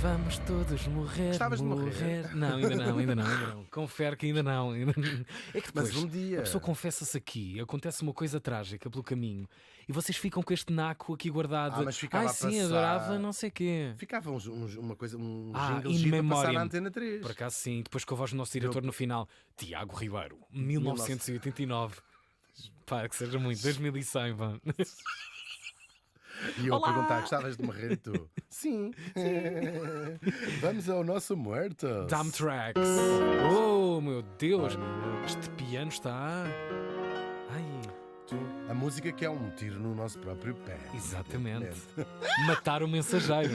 Vamos todos morrer. Gostavas de morrer? Não, ainda não. Confere que ainda não. É que depois, Mas um dia. a pessoa confessa-se aqui, acontece uma coisa trágica pelo caminho e vocês ficam com este naco aqui guardado. Mas ficava a sim, passar. adorava não sei quê. Ficava uma coisa, um in jingle giro a passar memoriam. na Antena 3. Por acaso sim, depois com a voz do nosso diretor no final, Tiago Ribeiro, 1989. Pá, que seja muito, 2100, pá. E eu Olá! a perguntar, gostavas de morrer e tu? Sim. Vamos ao nosso muerto. Dumb Tracks. Oh, meu Deus. Este piano está... Ai, A música que é um tiro no nosso próprio pé. exatamente. Matar o mensageiro.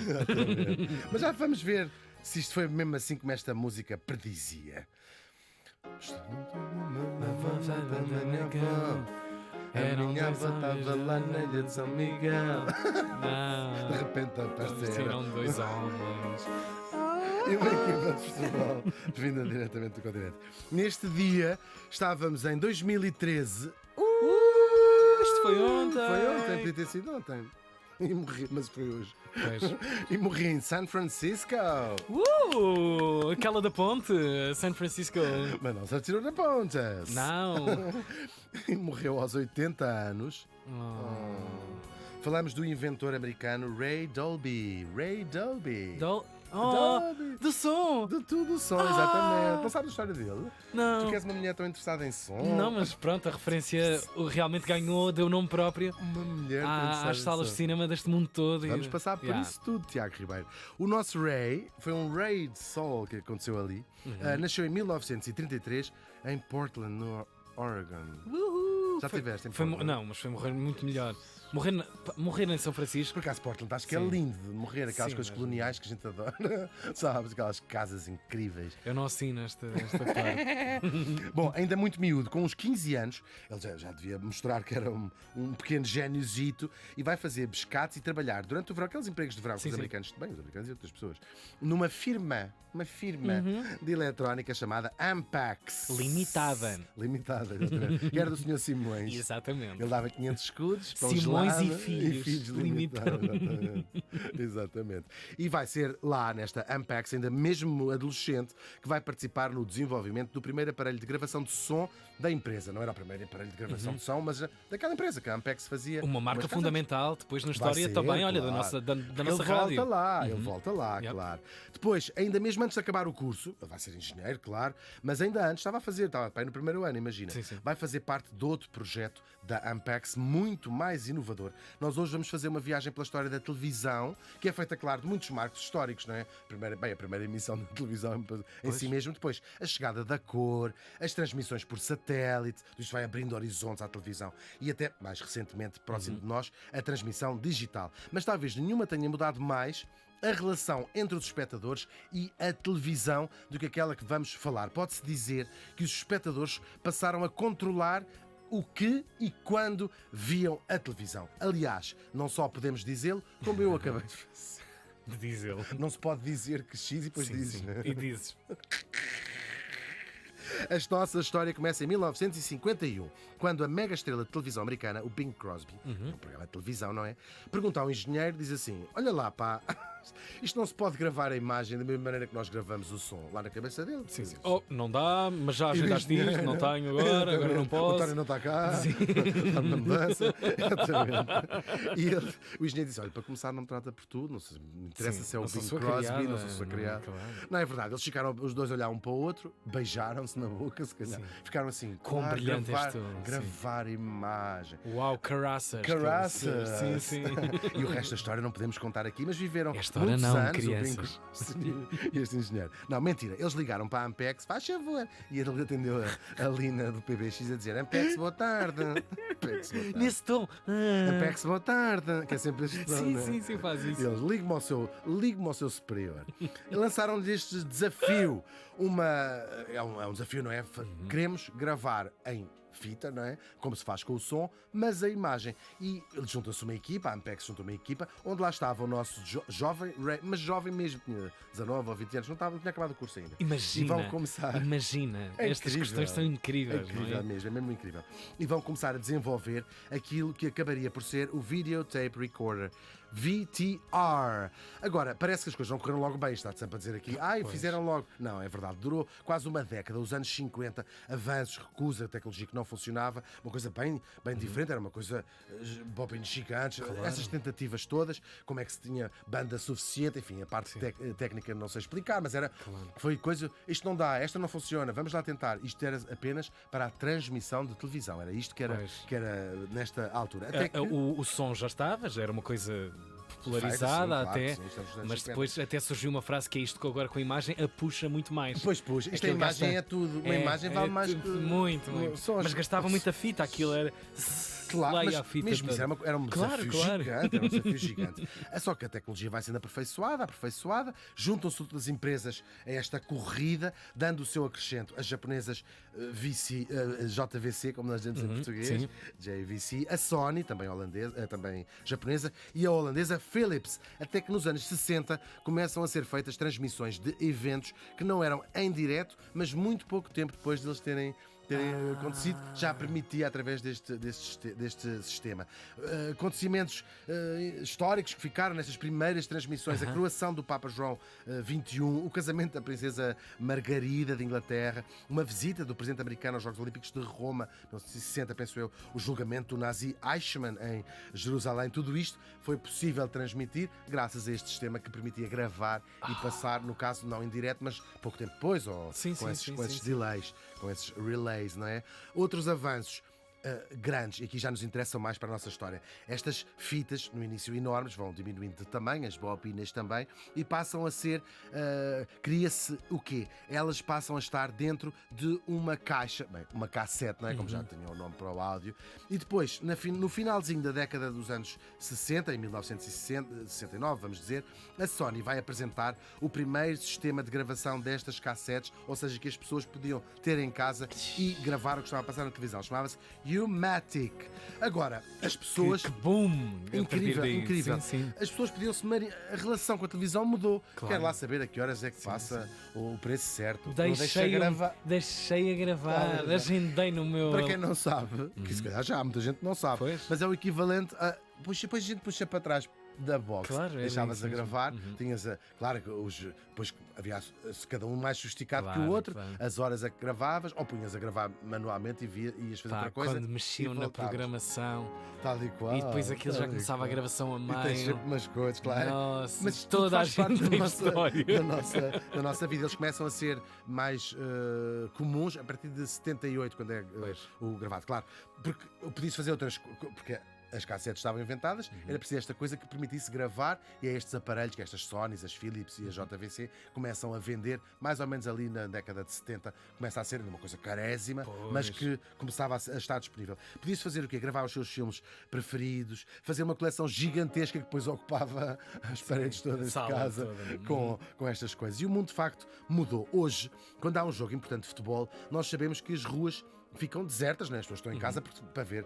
Mas já vamos ver se isto foi mesmo assim como esta música predizia. A minha avó estava lá na ilha de São Miguel. Não. De repente apareceram Tiram dois homens. e uma equipa de futebol vinda diretamente do continente. Neste dia estávamos em 2013. Isto foi ontem. Foi ontem, podia ter sido ontem. E morri, mas foi hoje. Pois. E morri em San Francisco. Aquela da ponte, San Francisco. Mas não se atirou na ponta. Não. E morreu aos 80 anos. Oh. Falamos do inventor americano Ray Dolby. Ray Dolby. Oh, do som. De tudo o som, exatamente. Não sabes a história dele? Tu Não. que és uma mulher tão interessada em som. Não, mas pronto, a referência realmente ganhou, deu nome próprio Uma mulher tão interessada às em salas de som. cinema deste mundo todo. Vamos passar por isso tudo, Tiago Ribeiro. O nosso Ray foi um Ray de sol que aconteceu ali. Nasceu em 1933 em Portland, no Oregon. Já tiveste em Portland? Não, mas foi morrer muito melhor. Morrer em São Francisco. Por acaso, Portland, acho que é Sim. lindo de morrer, aquelas Sim, coisas mas- coloniais que a gente adora. Sabes, aquelas casas incríveis. Eu não assino esta parte. Bom, ainda muito miúdo, com uns 15 anos, ele já devia mostrar que era um pequeno géniozito e vai fazer pescados e trabalhar durante o verão, aqueles empregos de verão que Sim, os sim. americanos, bem, os americanos e outras pessoas, numa firma de eletrónica chamada Ampex. Limitada. Limitada, exatamente. Que era do Sr. Simões. Exatamente. Ele dava 500 escudos para um Simões gelado e Filhos. limitado. Exatamente. E vai ser lá nesta Ampex, ainda mesmo adolescente, que vai participar no desenvolvimento do primeiro aparelho de gravação de som da empresa. Não era o primeiro aparelho de gravação de som, mas daquela empresa que a Ampex fazia. Uma marca umas fundamental depois na Vai história ser, também, olha, da claro. nossa, da Porque nossa ele rádio. volta lá, ele volta lá, Yep. claro. Depois, ainda mesmo antes de acabar o curso, ele vai ser engenheiro, claro, mas ainda antes estava no primeiro ano, imagina. Sim, sim. Vai fazer parte de outro projeto da Ampex muito mais inovador. Nós hoje vamos fazer uma viagem pela história da televisão, que é feita, claro, de muitos marcos históricos, não é? A primeira emissão da televisão em si mesmo, depois a chegada da cor, as transmissões por satélite, isto vai abrindo horizontes à televisão e até, mais recentemente, próximo de nós, a transmissão digital. Mas talvez nenhuma tenha mudado mais a relação entre os espectadores e a televisão do que aquela que vamos falar. Pode-se dizer que os espectadores passaram a controlar o que e quando viam a televisão. Aliás, não só podemos dizê-lo, como eu acabei de fazer. De diesel. Não se pode dizer que X e depois dizes, né? E dizes. A nossa história começa em 1951, quando a mega estrela de televisão americana, o Bing Crosby, um programa de televisão, não é? Pergunta ao engenheiro, diz assim: olha lá, pá, isto não se pode gravar a imagem da mesma maneira que nós gravamos o som, lá na cabeça dele. Sim, sim. Oh, não dá, mas já ajudaste E diz- isto, não tenho agora não O posso. António não está cá, está numa mudança. Exatamente. E o engenheiro disse: olha, para começar, não me trata por tudo, não se me interessa Sim, se é o não sou Bing sua Crosby, criada, não sou sua não, criada. claro. Não é verdade, eles ficaram os dois a olhar um para o outro, beijaram-se na boca, se calhar. Ficaram assim, Quão claro, brilhante és gravar, tu, sim. gravar imagem. Uau, caraças. Caraças! Sim, sim. E o resto da história não podemos contar aqui, mas viveram Esta hora muitos não, anos crianças. o Bing e este engenheiro. Não, mentira, eles ligaram para a Ampex, faz favor, e ele atendeu a Lina do PBX a dizer: Ampex, boa tarde. Ampex, boa tarde. Nesse tom. Ampex, boa tarde. Que é sempre este tom, Sim, não é? sim, sim, faz isso. E eles, ligue-me ao seu superior. E lançaram-lhe este desafio. É um desafio, não é? Queremos gravar em fita, não é? Como se faz com o som, mas a imagem. E junta-se uma equipa, a Ampex juntou uma equipa, onde lá estava o nosso jovem, mas jovem mesmo, tinha 19 ou 20 anos, não tinha acabado o curso ainda. Imagina. E vão começar. Imagina. É Estas incrível. questões são incríveis, É incrível não é? mesmo, é mesmo incrível. E vão começar a desenvolver aquilo que acabaria por ser o Videotape Recorder. VTR. Agora, parece que as coisas não correram logo bem, está sempre a dizer aqui, fizeram logo. Não, é verdade, durou quase uma década, os anos 50, avanços, recusa, tecnologia que não funcionava, uma coisa bem diferente, era uma coisa bobines gigantes, essas tentativas todas, como é que se tinha banda suficiente, enfim, a parte técnica não sei explicar, mas foi coisa, isto não dá, esta não funciona, vamos lá tentar. Isto era apenas para a transmissão de televisão, era isto que era nesta altura. Até que... o som já estava, já era uma coisa popularizada até, mas depois até surgiu uma frase que é isto que agora com a imagem a puxa muito mais. Pois puxa, isto a imagem é tudo, uma imagem vale mais que... Muito. Mas gastava muita fita, aquilo era... Claro, mas mesmo isso era um desafio gigante, era um desafio gigante. Só que a tecnologia vai sendo aperfeiçoada, juntam-se todas as empresas a esta corrida, dando o seu acrescento. As japonesas JVC, como nós dizemos em português, JVC, a Sony, também holandesa, também japonesa, e a holandesa Philips, até que nos anos 60 começam a ser feitas transmissões de eventos que não eram em direto, mas muito pouco tempo depois de eles terem acontecido, já permitia através deste sistema. Acontecimentos históricos que ficaram nestas primeiras transmissões, a coroação do Papa João XXI, o casamento da princesa Margarida de Inglaterra, uma visita do presidente americano aos Jogos Olímpicos de Roma, 1960, penso eu, o julgamento do nazi Eichmann em Jerusalém, tudo isto foi possível transmitir graças a este sistema que permitia gravar e passar, no caso não em direto, mas pouco tempo depois, ou com esses delays, com esses relays, não é? Outros avanços grandes, e aqui já nos interessam mais para a nossa história. Estas fitas, no início enormes, vão diminuindo de tamanho, as bobinas também, e passam a ser, cria-se o quê? Elas passam a estar dentro de uma caixa, uma cassete, não é? Como já tinha o nome para o áudio, e depois, no finalzinho da década dos anos 60, em 1969, vamos dizer, a Sony vai apresentar o primeiro sistema de gravação destas cassetes, ou seja, que as pessoas podiam ter em casa e gravar o que estava a passar na televisão. Chamava-se U-matic. Agora, as pessoas... Que boom! Incrível. Sim. As pessoas podiam-se... A relação com a televisão mudou. Claro. Quero lá saber a que horas é que passa o preço certo. Deixei a gravar. Agendei no meu... Para quem não sabe, que se calhar já há muita gente que não sabe, mas é o equivalente a... Depois a gente puxa para trás da box, deixavas a gravar, tinhas claro que depois havia cada um mais sofisticado que o outro, as horas a que gravavas, ou punhas a gravar manualmente e ias fazer outra coisa. Quando mexiam na programação, tal e qual, e depois aquilo já começava a gravação a meio. E tens sempre umas coisas, claro. Nossa, mas toda a gente tem história. Da nossa vida. Eles começam a ser mais comuns a partir de 78, quando é o gravado, claro, porque podias fazer outras, porque as cassetes estavam inventadas, era preciso esta coisa que permitisse gravar, e é estes aparelhos que estas Sonys, as Philips e a JVC começam a vender, mais ou menos ali na década de 70, começa a ser uma coisa carésima, mas que começava a estar disponível. Podia-se fazer o quê? Gravar os seus filmes preferidos, fazer uma coleção gigantesca que depois ocupava as paredes todas de casa com estas coisas. E o mundo de facto mudou. Hoje, quando há um jogo importante de futebol, nós sabemos que as ruas ficam desertas, né? As pessoas estão em casa para ver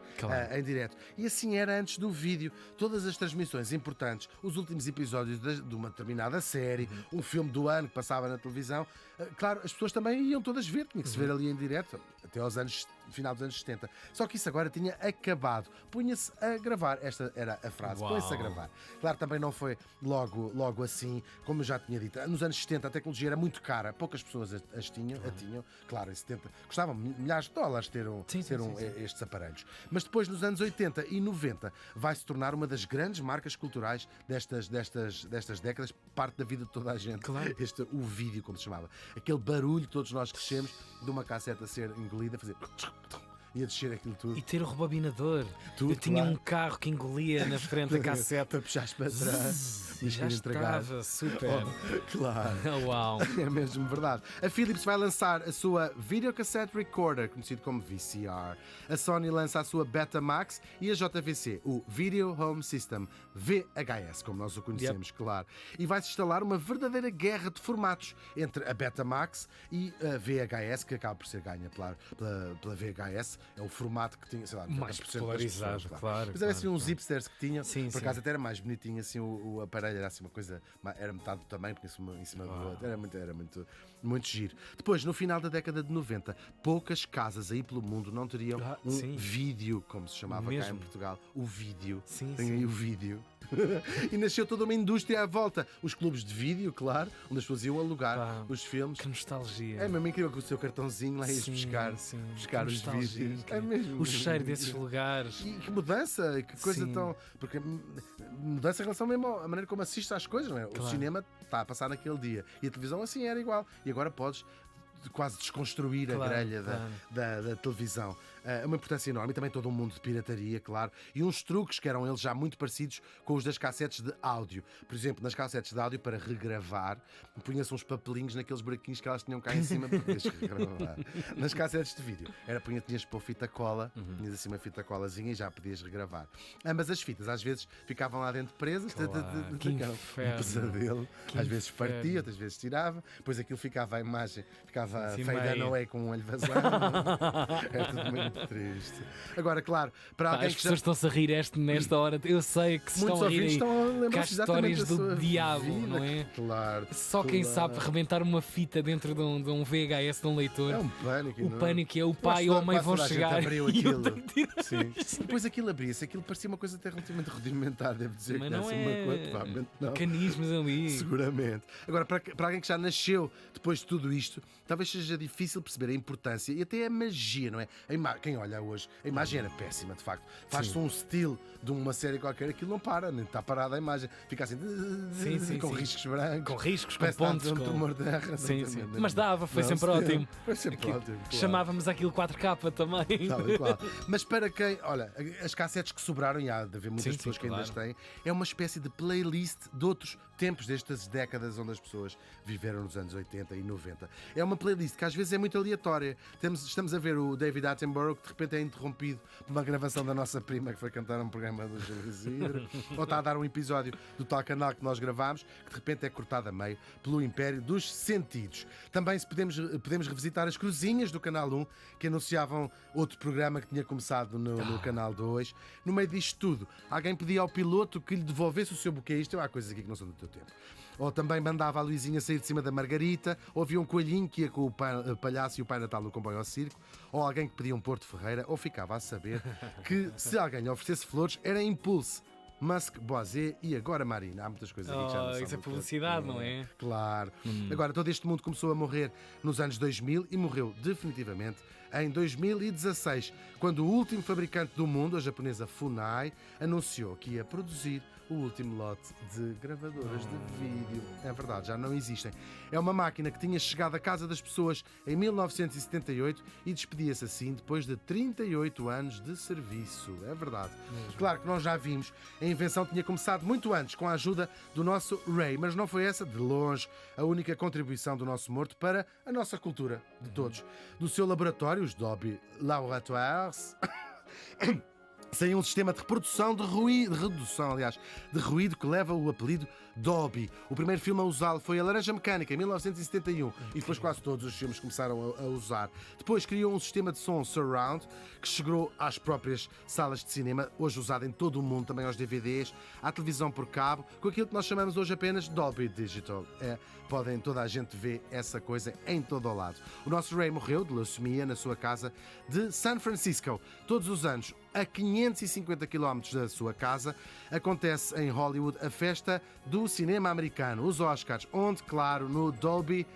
em direto. E assim era antes do vídeo. Todas as transmissões importantes, os últimos episódios de uma determinada série, um filme do ano que passava na televisão, claro, as pessoas também iam todas ver, tinha que se ver ali em direto, até aos final dos anos 70. Só que isso agora tinha acabado. Punha-se a gravar. Esta era a frase. Põe-se a gravar. Claro, também não foi logo assim, como eu já tinha dito. Nos anos 70 a tecnologia era muito cara. Poucas pessoas a tinham. Claro, em 70 custavam milhares de dólares ter estes aparelhos. Mas depois, nos anos 80 e 90, vai se tornar uma das grandes marcas culturais destas décadas, parte da vida de toda a gente. Claro. O vídeo, como se chamava. Aquele barulho que todos nós crescemos de uma cassete a ser engolida, a fazer... e a descer aquilo tudo. E ter o rebobinador. Eu tinha um carro que engolia na frente da cassete. Para puxares para trás. Já estava super. Claro. Uau. É mesmo verdade. A Philips vai lançar a sua Videocassette Recorder, conhecido como VCR. A Sony lança a sua Betamax e a JVC, o Video Home System, VHS, como nós o conhecemos, claro. E vai-se instalar uma verdadeira guerra de formatos entre a Betamax e a VHS, que acaba por ser ganha pela VHS. É o formato que tinha, sei lá, mais popularizado, pessoas, claro. Mas era assim uns hipsters que tinham, sim, por acaso até era mais bonitinho assim o aparelho, era assim uma coisa, era metade do tamanho, porque em cima do outro, era muito giro. Depois, no final da década de 90, poucas casas aí pelo mundo não teriam vídeo, como se chamava cá em Portugal, o vídeo. Sim, Tem aí o vídeo. E nasceu toda uma indústria à volta. Os clubes de vídeo, claro, onde as pessoas iam alugar Pá, os filmes. Que nostalgia. É mesmo incrível com o seu cartãozinho lá ias Sim, buscar, sim, buscar que os nostalgia, vídeos. incrível. mesmo. O cheiro desses lugares. E que mudança, que coisa Sim. tão. Porque mudança em relação mesmo à maneira como assistes às coisas, não é? O Claro. cinema está a passar naquele dia e a televisão assim era igual. E agora podes quase desconstruir a Claro, grelha claro. da televisão. É uma importância enorme e também todo um mundo de pirataria, claro. E uns truques que eram eles já muito parecidos com os das cassetes de áudio. Por exemplo, nas cassetes de áudio, para regravar, punha-se uns papelinhos naqueles buraquinhos que elas tinham cá em cima para poderes regravar. Nas cassetes de vídeo, tinhas de pôr fita cola, tinhas assim uma fita colazinha e já podias regravar. Ambas as fitas, às vezes, ficavam lá dentro presas. Claro, que Um inferno. pesadelo. Que Às vezes inferno. partia, outras vezes tirava. Depois aquilo ficava a imagem, ficava Assim feia meio. não é com um olho vazado. É tudo muito triste. Agora, claro, para Pá, alguém as que já... pessoas estão-se a rir nesta hora. Eu sei que se Muitos estão a rir ouvintes aí. estão a Que há lembrar-se exatamente histórias da do sua diabo, vida. não é? Claro. Só quem sabe rebentar uma fita dentro de um VHS de um leitor. É um pânico. O não é? pânico é o pai Eu ou acho a mãe que vão quase toda a chegar gente abriu e eu aquilo. tenho que tirar Sim. isto. Depois aquilo abria-se, aquilo parecia uma coisa até relativamente rudimentar, devo dizer. Mas que não assim, é uma coisa, provavelmente não. mecanismos ali. Seguramente. Agora, para alguém que já nasceu depois de tudo isto, talvez seja difícil perceber a importância e até a magia, não é? Quem olha hoje, a imagem era péssima, de facto. Faz-se um estilo de uma série qualquer, aquilo não para, nem está parada a imagem. Fica assim, com riscos brancos. Com riscos, com Parece que está pontos. um Com... tremor de terra. Sim, Não, sim. não, Mas dava, foi não, sempre ótimo. Foi sempre Aquilo- ótimo. Claro. Chamávamos aquilo 4K também. Tal e qual. Mas para quem, olha, as cassetes que sobraram, e há de haver muitas Sim, pessoas sim, que ainda as claro. têm, é uma espécie de playlist de outros tempos, destas décadas onde as pessoas viveram nos anos 80 e 90. É uma playlist que às vezes é muito aleatória. Estamos a ver o David Attenborough que de repente é interrompido por uma gravação da nossa prima que foi cantar um programa do Gil Isidro, ou está a dar um episódio do tal canal que nós gravámos, que de repente é cortado a meio pelo Império dos Sentidos. Também podemos revisitar as cruzinhas do Canal 1, que anunciavam outro programa que tinha começado no Canal 2. No meio disto tudo, alguém pedia ao piloto que lhe devolvesse o seu buquê. Isto há coisas aqui que não são do teu tempo. Ou também mandava a Luizinha sair de cima da Margarita, ou havia um coelhinho que ia com o palhaço e o Pai Natal no comboio ao circo, ou alguém que pedia um Porto Ferreira, ou ficava a saber que se alguém lhe oferecesse flores era Impulse, Musk, Boisé e agora Marina. Há muitas coisas aqui que já não são Isso é do publicidade, tempo. não é? Claro. Agora, todo este mundo começou a morrer nos anos 2000 e morreu definitivamente em 2016, quando o último fabricante do mundo, a japonesa Funai, anunciou que ia produzir o último lote de gravadoras de vídeo. É verdade, já não existem. É uma máquina que tinha chegado à casa das pessoas em 1978 e despedia-se assim depois de 38 anos de serviço. É verdade. Claro que nós já vimos, a invenção tinha começado muito antes, com a ajuda do nosso Ray, mas não foi essa, de longe, a única contribuição do nosso morto para a nossa cultura, de todos. Do seu laboratório, os Dolby Laboratoires, saiu um sistema de reprodução de ruído, de ruído que leva o apelido Dolby. O primeiro filme a usá-lo foi A Laranja Mecânica, em 1971, e depois quase todos os filmes começaram a usar. Depois criou um sistema de som surround que chegou às próprias salas de cinema, hoje usado em todo o mundo, também aos DVDs, à televisão por cabo, com aquilo que nós chamamos hoje apenas Dolby Digital. Toda a gente vê essa coisa em todo o lado. O nosso Ray morreu de leucemia na sua casa de San Francisco. Todos os anos, a 550 km da sua casa, acontece em Hollywood a festa do cinema americano, os Oscars, onde, claro, no Dolby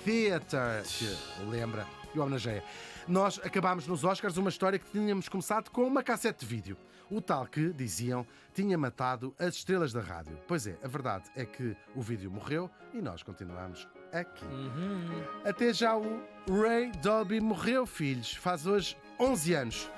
Theatre, que lembra e homenageia. Nós acabámos nos Oscars uma história que tínhamos começado com uma cassete de vídeo. O tal que, diziam, tinha matado as estrelas da rádio. Pois é, a verdade é que o vídeo morreu e nós continuamos aqui. Até já o Ray Dolby morreu, filhos. Faz hoje 11 anos.